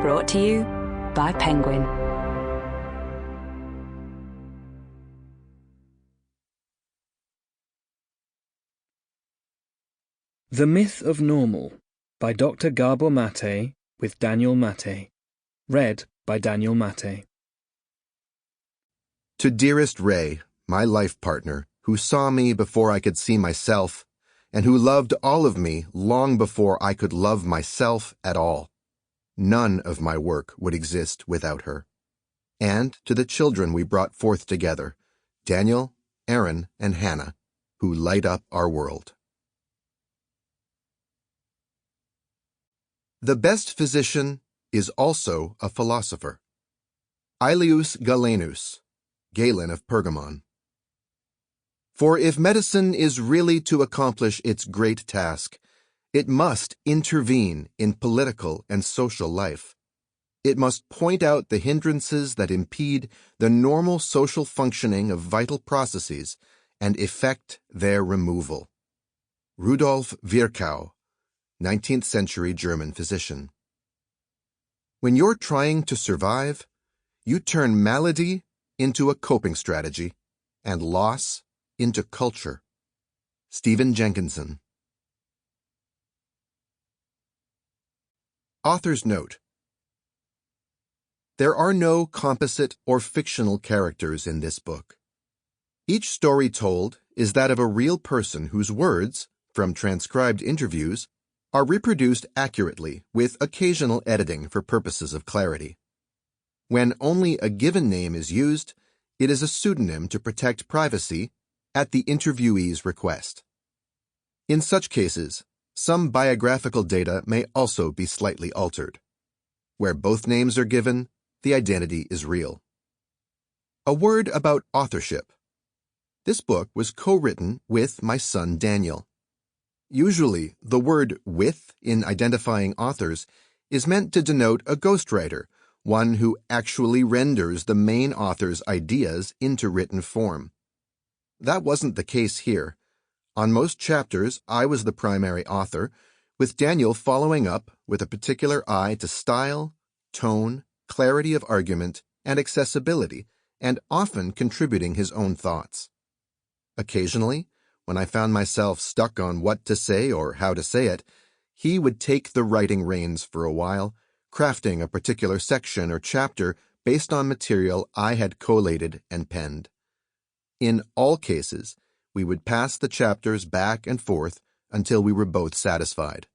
Brought to you by Penguin. The Myth of Normal by Dr. Gabor Maté with Daniel Maté. Read by Daniel Maté. To dearest Ray, my life partner, who saw me before I could see myself, and who loved all of me long before I could love myself at all. None of my work would exist without her. And to the children we brought forth together, Daniel, Aaron, and Hannah, who light up our world. The best physician is also a philosopher. Aelius Galenus, Galen of Pergamon. For if medicine is really to accomplish its great task, it must intervene in political and social life. It must point out the hindrances that impede the normal social functioning of vital processes and effect their removal. Rudolf Virchow, 19th century German physician. When you're trying to survive, you turn malady into a coping strategy and loss into culture. Stephen Jenkinson. Author's note. There are no composite or fictional characters in this book. Each story told is that of a real person whose words, from transcribed interviews, are reproduced accurately with occasional editing for purposes of clarity. When only a given name is used, it is a pseudonym to protect privacy at the interviewee's request. In such cases, some biographical data may also be slightly altered. Where both names are given, the identity is real. A word about authorship. This book was co-written with my son Daniel. Usually, the word "with" in identifying authors is meant to denote a ghostwriter, one who actually renders the main author's ideas into written form. That wasn't the case here. On most chapters, I was the primary author, with Daniel following up with a particular eye to style, tone, clarity of argument, and accessibility, and often contributing his own thoughts. Occasionally, when I found myself stuck on what to say or how to say it, he would take the writing reins for a while, crafting a particular section or chapter based on material I had collated and penned. In all cases, we would pass the chapters back and forth until we were both satisfied.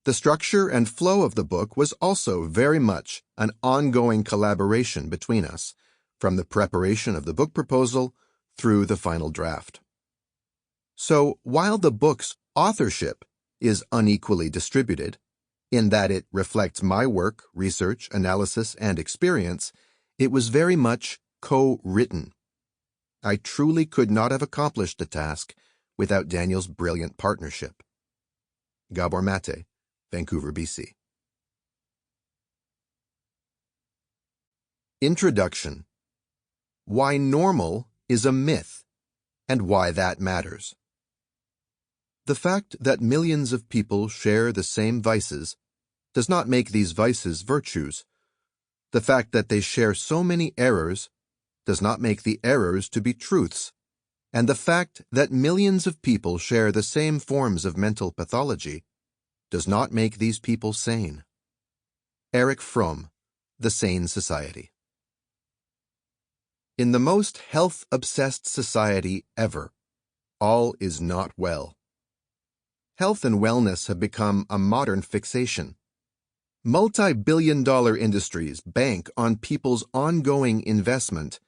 The structure and flow of the book was also very much an ongoing collaboration between us, from the preparation of the book proposal through the final draft. So, while the book's authorship is unequally distributed, in that it reflects my work, research, analysis, and experience, it was very much co-written. I truly could not have accomplished the task without Daniel's brilliant partnership. Gabor Maté, Vancouver, BC. Introduction. Why normal is a myth, and why that matters. The fact that millions of people share the same vices does not make these vices virtues. The fact that they share so many errors does not make the errors to be truths. And the fact that millions of people share the same forms of mental pathology does not make these people sane. Erich Fromm, The Sane Society. In the most health-obsessed society ever, all is not well. Health and wellness have become a modern fixation. Multi-billion-dollar industries bank on people's ongoing investment,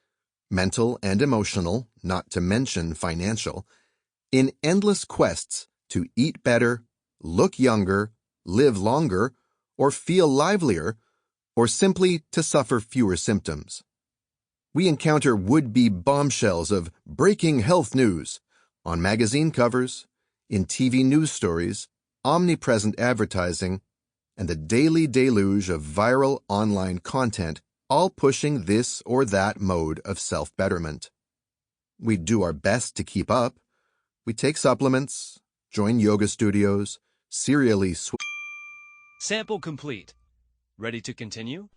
mental and emotional, not to mention financial, in endless quests to eat better, look younger, live longer, or feel livelier, or simply to suffer fewer symptoms. We encounter would-be bombshells of breaking health news on magazine covers, in TV news stories, omnipresent advertising, and the daily deluge of viral online content, all pushing this or that mode of self-betterment. We do our best to keep up. We take supplements, join yoga studios, serially Sample complete. Ready to continue?